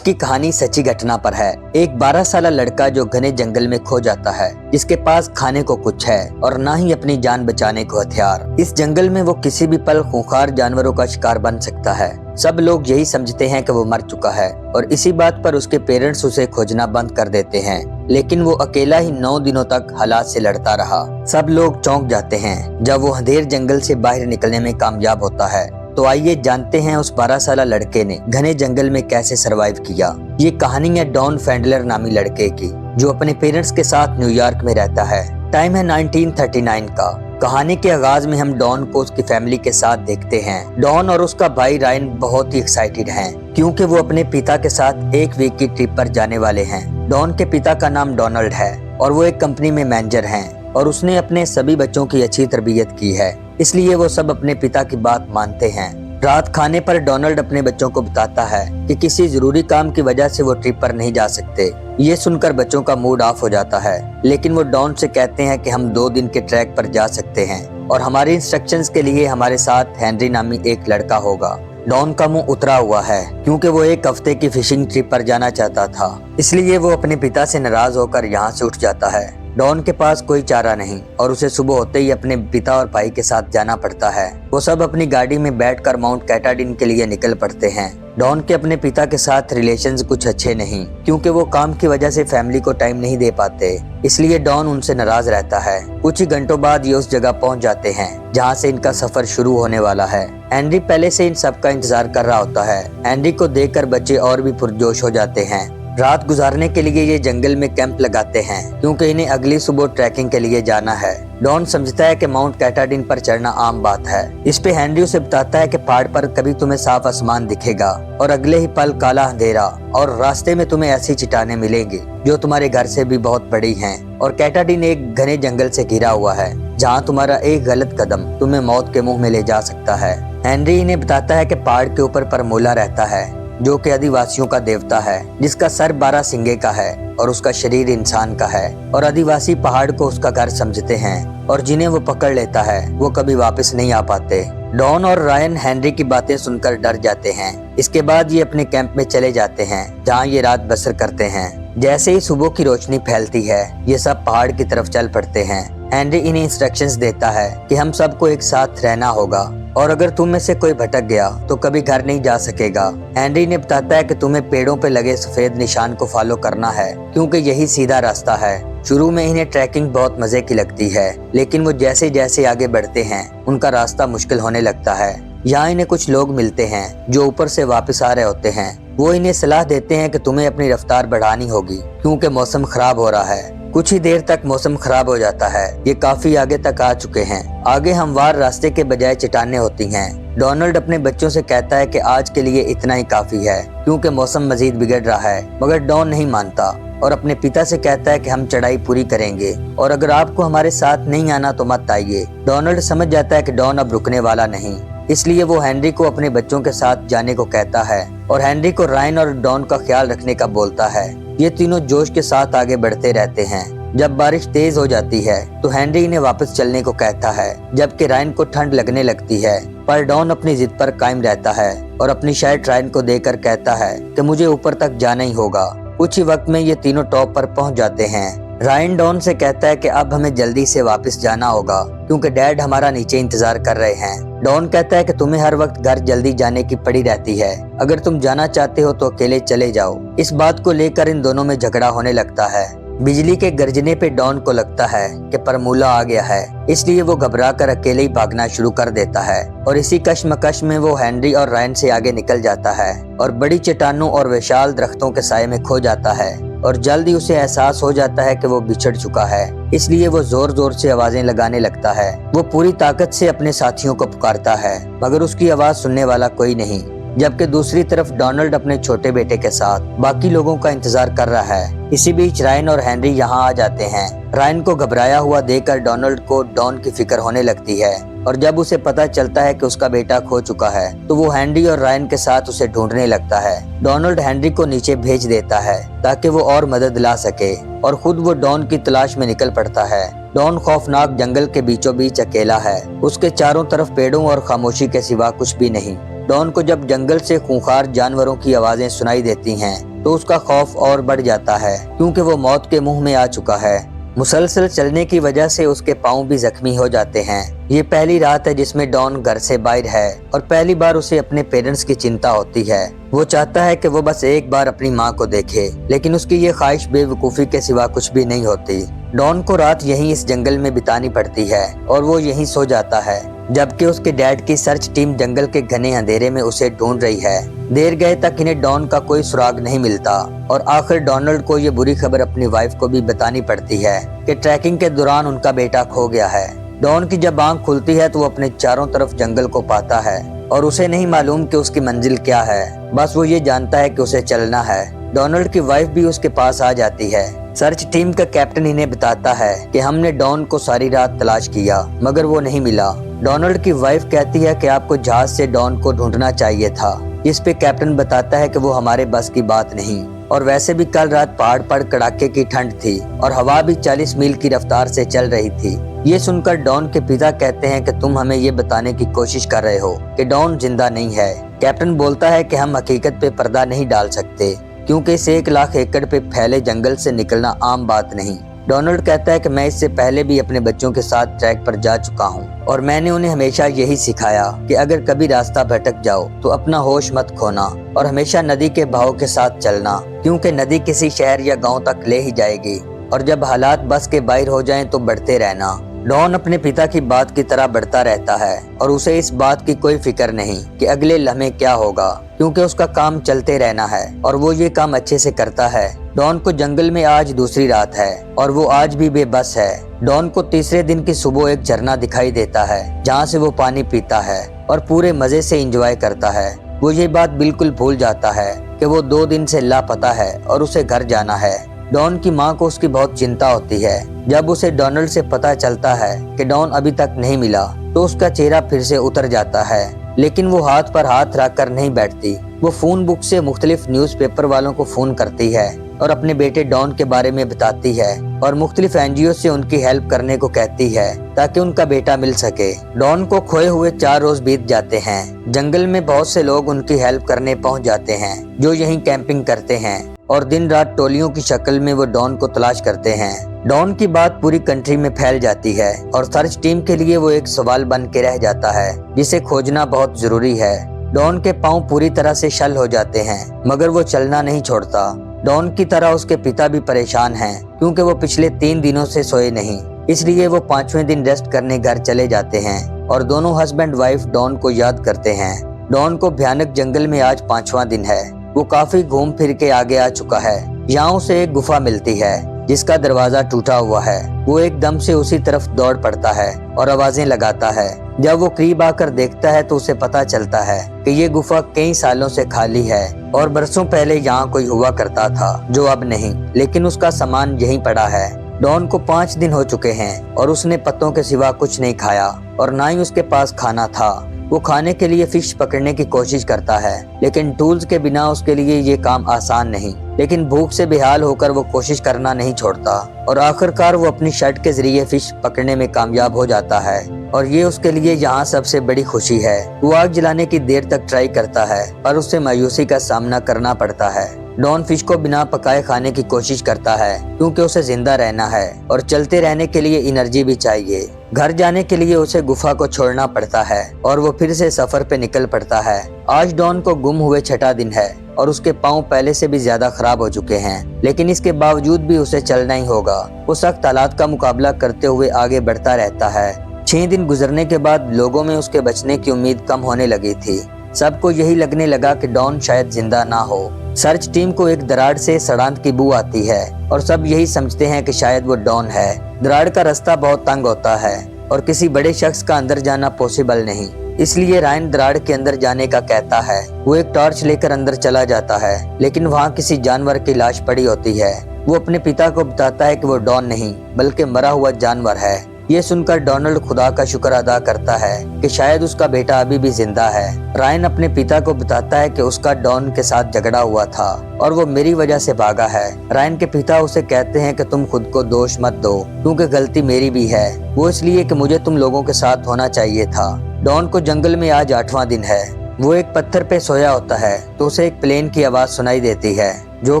की कहानी सच्ची घटना पर है। एक 12 साल लड़का जो घने जंगल में खो जाता है, जिसके पास खाने को कुछ है और ना ही अपनी जान बचाने को हथियार। इस जंगल में वो किसी भी पल खूंखार जानवरों का शिकार बन सकता है। सब लोग यही समझते हैं कि वो मर चुका है और इसी बात पर उसके पेरेंट्स उसे खोजना बंद कर देते हैं। लेकिन वो अकेला ही 9 दिनों तक हालात से लड़ता रहा। सब लोग चौंक जाते हैं जब वो अंधेर जंगल से बाहर निकलने में कामयाब होता है। तो आइए जानते हैं उस 12 साल लड़के ने घने जंगल में कैसे सरवाइव किया। ये कहानी है डॉन फैंडलर नामी लड़के की, जो अपने पेरेंट्स के साथ न्यूयॉर्क में रहता है। टाइम है 1939 का। कहानी के आगाज में हम डॉन को उसकी फैमिली के साथ देखते हैं। डॉन और उसका भाई रायन बहुत ही एक्साइटेड हैं, क्योंकि वो अपने पिता के साथ एक वीक की ट्रिप पर जाने वाले हैं। डॉन के पिता का नाम डोनाल्ड है और वो एक कंपनी में मैनेजर हैं और उसने अपने सभी बच्चों की अच्छी तरबियत की है, इसलिए वो सब अपने पिता की बात मानते हैं। रात खाने पर डोनाल्ड अपने बच्चों को बताता है कि किसी जरूरी काम की वजह से वो ट्रिप पर नहीं जा सकते। ये सुनकर बच्चों का मूड ऑफ हो जाता है, लेकिन वो डॉन से कहते हैं कि हम 2 दिन के ट्रैक पर जा सकते हैं और हमारी इंस्ट्रक्शंस के लिए हमारे साथ हेनरी नामी एक लड़का होगा। डॉन का मुंह उतरा हुआ है, क्योंकि वो एक हफ्ते की फिशिंग ट्रिप पर जाना चाहता था, इसलिए वो अपने पिता से नाराज होकर यहाँ से उठ जाता है। डॉन के पास कोई चारा नहीं और उसे सुबह होते ही अपने पिता और भाई के साथ जाना पड़ता है। वो सब अपनी गाड़ी में बैठकर माउंट कैटाडिन के लिए निकल पड़ते हैं। डॉन के अपने पिता के साथ रिलेशंस कुछ अच्छे नहीं, क्योंकि वो काम की वजह से फैमिली को टाइम नहीं दे पाते, इसलिए डॉन उनसे नाराज रहता है। कुछ ही घंटों बाद ये उस जगह पहुंच जाते हैं जहां से इनका सफर शुरू होने वाला है। हेनरी पहले से इन सब का इंतजार कर रहा होता है। हेनरी को देखकर बच्चे और भी पुरजोश हो जाते हैं। रात गुजारने के लिए ये जंगल में कैंप लगाते हैं, क्योंकि इन्हें अगली सुबह ट्रैकिंग के लिए जाना है। डॉन समझता है कि माउंट कैटाडिन पर चढ़ना आम बात है। इस पे हेनरी उसे बताता है कि पहाड़ पर कभी तुम्हें साफ आसमान दिखेगा और अगले ही पल काला अंधेरा, और रास्ते में तुम्हें ऐसी चट्टानें मिलेंगी जो तुम्हारे घर से भी बहुत बड़ी हैं। और कैटाडिन एक घने जंगल से घिरा हुआ है, जहाँ तुम्हारा एक गलत कदम तुम्हें मौत के मुंह में ले जा सकता है। हेनरी इन्हें बताता है कि पहाड़ के ऊपर परमोला रहता है, जो कि आदिवासियों का देवता है, जिसका सर 12 सिंगे का है और उसका शरीर इंसान का है। और आदिवासी पहाड़ को उसका घर समझते हैं और जिन्हें वो पकड़ लेता है वो कभी वापस नहीं आ पाते। डॉन और रायन हेनरी की बातें सुनकर डर जाते हैं। इसके बाद ये अपने कैंप में चले जाते हैं, जहाँ ये रात बसर करते हैं। जैसे ही सुबह की रोशनी फैलती है, ये सब पहाड़ की तरफ चल पड़ते हैं। हेनरी इन्हें इंस्ट्रक्शंस देता है कि हम सबको एक साथ रहना होगा और अगर तुम में से कोई भटक गया तो कभी घर नहीं जा सकेगा। हेनरी ने बताता है कि तुम्हें पेड़ों पे लगे सफेद निशान को फॉलो करना है, क्योंकि यही सीधा रास्ता है। शुरू में इन्हें ट्रैकिंग बहुत मजे की लगती है, लेकिन वो जैसे जैसे आगे बढ़ते हैं उनका रास्ता मुश्किल होने लगता है। यहाँ इन्हें कुछ लोग मिलते हैं जो ऊपर से वापस आ रहे होते हैं। वो इन्हें सलाह देते हैं कि तुम्हें अपनी रफ्तार बढ़ानी होगी, क्योंकि मौसम खराब हो रहा है। कुछ ही देर तक मौसम खराब हो जाता है। ये काफी आगे तक आ चुके हैं। आगे हमवार रास्ते के बजाय चट्टानें होती हैं। डोनाल्ड अपने बच्चों से कहता है कि आज के लिए इतना ही काफी है, क्योंकि मौसम मजीद बिगड़ रहा है। मगर डॉन नहीं मानता और अपने पिता से कहता है कि हम चढ़ाई पूरी करेंगे और अगर आपको हमारे साथ नहीं आना तो मत आइए। डोनाल्ड समझ जाता है कि डॉन अब रुकने वाला नहीं, इसलिए वो हेनरी को अपने बच्चों के साथ जाने को कहता है और हेनरी को रायन और डॉन का ख्याल रखने का बोलता है। ये तीनों जोश के साथ आगे बढ़ते रहते हैं। जब बारिश तेज हो जाती है तो हेनरी इन्हें वापस चलने को कहता है, जबकि रायन को ठंड लगने लगती है। पर डॉन अपनी जिद पर कायम रहता है और अपनी शर्ट रायन को देकर कहता है कि मुझे ऊपर तक जाना ही होगा। कुछ ही वक्त में ये तीनों टॉप पर पहुंच जाते हैं। रायन डॉन से कहता है कि अब हमें जल्दी से वापस जाना होगा, क्योंकि डैड हमारा नीचे इंतजार कर रहे हैं। डॉन कहता है कि तुम्हें हर वक्त घर जल्दी जाने की पड़ी रहती है, अगर तुम जाना चाहते हो तो अकेले चले जाओ। इस बात को लेकर इन दोनों में झगड़ा होने लगता है। बिजली के गरजने पे डॉन को लगता है कि परमूला आ गया है, इसलिए वो घबराकर अकेले ही भागना शुरू कर देता है और इसी कश्मकश में वो हेनरी और रायन से आगे निकल जाता है और बड़ी चट्टानों और विशाल दरख्तों के साये में खो जाता है। और जल्द ही उसे एहसास हो जाता है कि वो बिछड़ चुका है, इसलिए वो जोर जोर से आवाजें लगाने लगता है। वो पूरी ताकत से अपने साथियों को पुकारता है, मगर उसकी आवाज सुनने वाला कोई नहीं। जबकि दूसरी तरफ डोनाल्ड अपने छोटे बेटे के साथ बाकी लोगों का इंतजार कर रहा है। इसी बीच रायन और हेनरी यहाँ आ जाते हैं। रायन को घबराया हुआ देखकर डोनाल्ड को डॉन की फिक्र होने लगती है और जब उसे पता चलता है कि उसका बेटा खो चुका है तो वो हेनरी और रायन के साथ उसे ढूंढने लगता है। डोनाल्ड हेनरी को नीचे भेज देता है ताकि वो और मदद ला सके और खुद वो डॉन की तलाश में निकल पड़ता है। डॉन खौफनाक जंगल के बीचों बीच अकेला है। उसके चारों तरफ पेड़ों और खामोशी के सिवा कुछ भी नहीं। डॉन को जब जंगल से खूंखार जानवरों की आवाजें सुनाई देती हैं तो उसका खौफ और बढ़ जाता है, क्योंकि वो मौत के मुंह में आ चुका है। मुसलसल चलने की वजह से उसके पांव भी जख्मी हो जाते हैं। ये पहली रात है जिसमें डॉन घर से बाहर है और पहली बार उसे अपने पेरेंट्स की चिंता होती है। वो चाहता है कि वो बस एक बार अपनी माँ को देखे, लेकिन उसकी ये ख्वाहिश बेवकूफ़ी के सिवा कुछ भी नहीं होती। डॉन को रात यहीं इस जंगल में बितानी पड़ती है और वो यहीं सो जाता है, जबकि उसके डैड की सर्च टीम जंगल के घने अंधेरे में उसे ढूंढ रही है। देर गए तक इन्हें डॉन का कोई सुराग नहीं मिलता और आखिर डोनाल्ड को ये बुरी खबर अपनी वाइफ को भी बतानी पड़ती है कि ट्रैकिंग के दौरान उनका बेटा खो गया है। डॉन की जब आंख खुलती है तो वो अपने चारों तरफ जंगल को पाता है और उसे नहीं मालूम कि उसकी मंजिल क्या है, बस वो ये जानता है कि उसे चलना है। डोनाल्ड की वाइफ भी उसके पास आ जाती है। सर्च टीम का कैप्टन इन्हें बताता है कि हमने डॉन को सारी रात तलाश किया मगर वो नहीं मिला। डोनाल्ड की वाइफ कहती है कि आपको जहाज से डॉन को ढूंढना चाहिए था, जिस पे कैप्टन बताता है कि वो हमारे बस की बात नहीं, और वैसे भी कल रात पहाड़ पर कड़ाके की ठंड थी और हवा भी 40 मील की रफ्तार से चल रही थी। ये सुनकर डॉन के पिता कहते हैं कि तुम हमें ये बताने की कोशिश कर रहे हो कि डॉन जिंदा नहीं है। कैप्टन बोलता है कि हम हकीकत पे पर्दा नहीं डाल सकते, क्योंकि इस 1 लाख एकड़ पे फैले जंगल से निकलना आम बात नहीं। डोनाल्ड कहता है कि मैं इससे पहले भी अपने बच्चों के साथ ट्रैक पर जा चुका हूँ और मैंने उन्हें हमेशा यही सिखाया कि अगर कभी रास्ता भटक जाओ तो अपना होश मत खोना और हमेशा नदी के बहाव के साथ चलना, क्योंकि नदी किसी शहर या गांव तक ले ही जाएगी और जब हालात बस के बाहर हो जाएं तो बढ़ते रहना। डॉन अपने पिता की बात की तरह बढ़ता रहता है और उसे इस बात की कोई फिक्र नहीं कि अगले लम्हे क्या होगा, क्योंकि उसका काम चलते रहना है और वो ये काम अच्छे से करता है। डॉन को जंगल में आज दूसरी रात है और वो आज भी बेबस है। डॉन को तीसरे दिन की सुबह एक झरना दिखाई देता है जहाँ से वो पानी पीता है और पूरे मजे से एंजॉय करता है। वो ये बात बिल्कुल भूल जाता है कि वो 2 दिन से लापता है और उसे घर जाना है। डॉन की माँ को उसकी बहुत चिंता होती है। जब उसे डोनाल्ड से पता चलता है कि डॉन अभी तक नहीं मिला तो उसका चेहरा फिर से उतर जाता है, लेकिन वो हाथ पर हाथ रख कर नहीं बैठती। वो फोन बुक से मुख्तलिफ न्यूज़पेपर वालों को फोन करती है और अपने बेटे डॉन के बारे में बताती है और मुख्तलिफ एनजीओ से उनकी हेल्प करने को कहती है ताकि उनका बेटा मिल सके। डॉन को खोए हुए 4 रोज बीत जाते हैं। जंगल में बहुत से लोग उनकी हेल्प करने पहुंच जाते हैं जो यहीं कैंपिंग करते हैं और दिन रात टोलियों की शक्ल में वो डॉन को तलाश करते हैं। डॉन की बात पूरी कंट्री में फैल जाती है और सर्च टीम के लिए वो एक सवाल बन के रह जाता है जिसे खोजना बहुत जरूरी है। डॉन के पांव पूरी तरह से शल हो जाते हैं मगर वो चलना नहीं छोड़ता। डॉन की तरह उसके पिता भी परेशान हैं क्योंकि वो पिछले 3 दिनों से सोए नहीं, इसलिए वो 5वें दिन रेस्ट करने घर चले जाते हैं और दोनों हस्बैंड वाइफ डॉन को याद करते हैं। डॉन को भयानक जंगल में आज 5वां दिन है। वो काफी घूम फिर के आगे आ चुका है। यहाँ उसे एक गुफा मिलती है जिसका दरवाजा टूटा हुआ है। वो एकदम से उसी तरफ दौड़ पड़ता है और आवाजें लगाता है। जब वो करीब आकर देखता है तो उसे पता चलता है कि ये गुफा कई सालों से खाली है और बरसों पहले यहाँ कोई हुआ करता था जो अब नहीं, लेकिन उसका सामान यहीं पड़ा है। डॉन को 5 दिन हो चुके हैं और उसने पत्तों के सिवा कुछ नहीं खाया और ना ही उसके पास खाना था। वो खाने के लिए फिश पकड़ने की कोशिश करता है, लेकिन टूल्स के बिना उसके लिए ये काम आसान नहीं। लेकिन भूख से बेहाल होकर वो कोशिश करना नहीं छोड़ता और आखिरकार वो अपनी शर्ट के जरिए फिश पकड़ने में कामयाब हो जाता है और ये उसके लिए यहाँ सबसे बड़ी खुशी है। वो आग जलाने की देर तक ट्राई करता है पर उसे मायूसी का सामना करना पड़ता है। डॉन फिश को बिना पकाए खाने की कोशिश करता है क्योंकि उसे जिंदा रहना है और चलते रहने के लिए एनर्जी भी चाहिए। घर जाने के लिए उसे गुफा को छोड़ना पड़ता है और वो फिर से सफर पे निकल पड़ता है। आज डॉन को गुम हुए 6ठा दिन है और उसके पाँव पहले से भी ज्यादा खराब हो चुके हैं, लेकिन इसके बावजूद भी उसे चलना ही होगा। वो सख्त हालात का मुकाबला करते हुए आगे बढ़ता रहता है। 6 दिन गुजरने के बाद लोगों में उसके बचने की उम्मीद कम होने लगी थी। सबको यही लगने लगा कि डॉन शायद जिंदा ना हो। सर्च टीम को एक दरार से सड़ांत की बू आती है और सब यही समझते हैं कि शायद वो डॉन है। दरार का रास्ता बहुत तंग होता है और किसी बड़े शख्स का अंदर जाना पॉसिबल नहीं, इसलिए रायन दरार के अंदर जाने का कहता है। वो एक टॉर्च लेकर अंदर चला जाता है, लेकिन वहाँ किसी जानवर की लाश पड़ी होती है। वो अपने पिता को बताता है कि वो डॉन नहीं बल्कि मरा हुआ जानवर है। ये सुनकर डोनाल्ड खुदा का शुक्र अदा करता है कि शायद उसका बेटा अभी भी जिंदा है। रायन अपने पिता को बताता है कि उसका डॉन के साथ झगड़ा हुआ था और वो मेरी वजह से भागा है। रायन के पिता उसे कहते हैं कि तुम खुद को दोष मत दो क्योंकि गलती मेरी भी है, वो इसलिए कि मुझे तुम लोगों के साथ होना चाहिए था। डॉन को जंगल में आज 8वां दिन है। वो एक पत्थर पे सोया होता है तो उसे एक प्लेन की आवाज सुनाई देती है। जो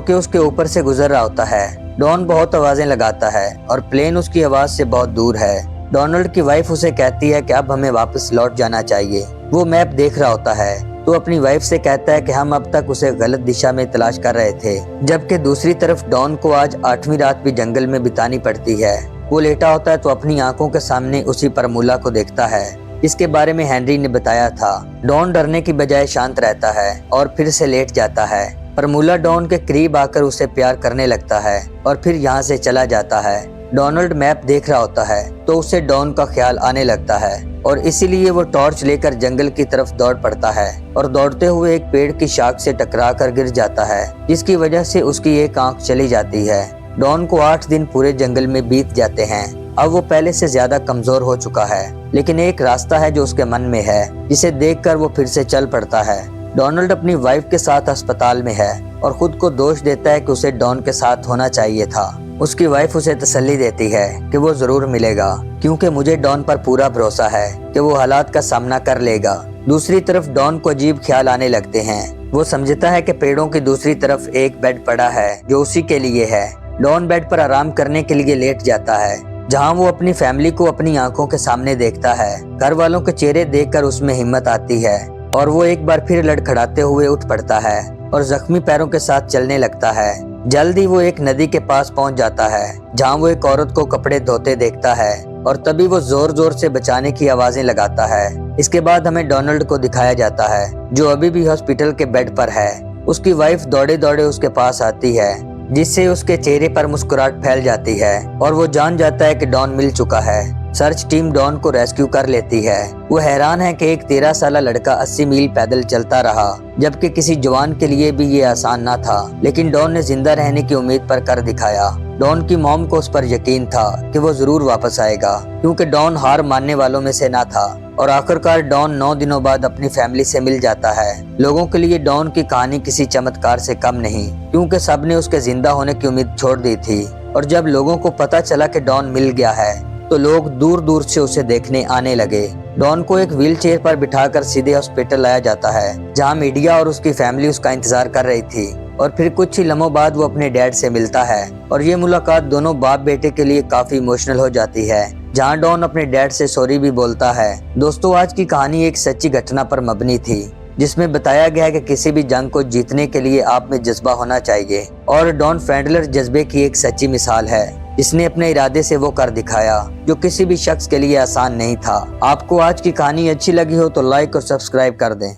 कि उसके ऊपर से गुजर रहा होता है। डॉन बहुत आवाजें लगाता है और प्लेन उसकी आवाज से बहुत दूर है। डोनाल्ड की वाइफ उसे कहती है कि अब हमें वापस लौट जाना चाहिए। वो मैप देख रहा होता है तो अपनी वाइफ से कहता है कि हम अब तक उसे गलत दिशा में तलाश कर रहे थे। जबकि दूसरी तरफ डॉन को आज 8वीं रात भी जंगल में बितानी पड़ती है। वो लेटा होता है तो अपनी आंखों के सामने उसी परमूला को देखता है जिसके बारे में हेनरी ने बताया था। डॉन डरने की बजाय शांत रहता है और फिर से लेट जाता है। परमूला डॉन के करीब आकर उसे प्यार करने लगता है और फिर यहाँ से चला जाता है। डोनाल्ड मैप देख रहा होता है तो उसे डॉन का ख्याल आने लगता है और इसीलिए वो टॉर्च लेकर जंगल की तरफ दौड़ पड़ता है और दौड़ते हुए एक पेड़ की शाख से टकरा कर गिर जाता है, जिसकी वजह से उसकी एक आंख चली जाती है। डॉन को 8 दिन पूरे जंगल में बीत जाते हैं। अब वो पहले से ज्यादा कमजोर हो चुका है, लेकिन एक रास्ता है जो उसके मन में है, जिसे देखकर वो फिर से चल पड़ता है। डोनाल्ड अपनी वाइफ के साथ अस्पताल में है और खुद को दोष देता है कि उसे डॉन के साथ होना चाहिए था। उसकी वाइफ उसे तसल्ली देती है कि वो जरूर मिलेगा, क्योंकि मुझे डॉन पर पूरा भरोसा है कि वो हालात का सामना कर लेगा। दूसरी तरफ डॉन को अजीब ख्याल आने लगते हैं। वो समझता है कि पेड़ों की दूसरी तरफ एक बेड पड़ा है जो उसी के लिए है। डॉन बेड पर आराम करने के लिए लेट जाता है, जहाँ वो अपनी फैमिली को अपनी आंखों के सामने देखता है। घर वालों के चेहरे देखकर उसमें हिम्मत आती है और वो एक बार फिर लड़खड़ाते हुए उठ पड़ता है और जख्मी पैरों के साथ चलने लगता है। जल्द ही वो एक नदी के पास पहुंच जाता है, जहां वो एक औरत को कपड़े धोते देखता है और तभी वो जोर जोर से बचाने की आवाजें लगाता है। इसके बाद हमें डोनाल्ड को दिखाया जाता है जो अभी भी हॉस्पिटल के बेड पर है। उसकी वाइफ दौड़े दौड़े उसके पास आती है, जिससे उसके चेहरे पर मुस्कुराहट फैल जाती है और वो जान जाता है कि डॉन मिल चुका है। सर्च टीम डॉन को रेस्क्यू कर लेती है। वो हैरान है कि एक 13 साल लड़का 80 मील पैदल चलता रहा, जबकि किसी जवान के लिए भी ये आसान ना था, लेकिन डॉन ने जिंदा रहने की उम्मीद पर कर दिखाया। डॉन की मॉम को उस पर यकीन था कि वो जरूर वापस आएगा, क्योंकि डॉन हार मानने वालों में से ना था। और आखिरकार डॉन 9 दिनों बाद अपनी फैमिली से मिल जाता है। लोगों के लिए डॉन की कहानी किसी चमत्कार से कम नहीं, क्योंकि सबने उसके जिंदा होने की उम्मीद छोड़ दी थी। और जब लोगों को पता चला कि डॉन मिल गया है तो लोग दूर दूर से उसे देखने आने लगे। डॉन को एक व्हीलचेयर पर बिठाकर सीधे हॉस्पिटल लाया जाता है, जहां मीडिया और उसकी फैमिली उसका इंतजार कर रही थी। और फिर कुछ ही लम्हों बाद वो अपने डैड से मिलता है और ये मुलाकात दोनों बाप बेटे के लिए काफी इमोशनल हो जाती है, जहां डॉन अपने डैड से सॉरी भी बोलता है। दोस्तों, आज की कहानी एक सच्ची घटना पर मबनी थी, जिसमें बताया गया है कि किसी भी जंग को जीतने के लिए आप में जज्बा होना चाहिए। और डॉन फ्रेंडलर जज्बे की एक सच्ची मिसाल है, जिसने अपने इरादे से वो कर दिखाया जो किसी भी शख्स के लिए आसान नहीं था। आपको आज की कहानी अच्छी लगी हो तो लाइक और सब्सक्राइब कर दें।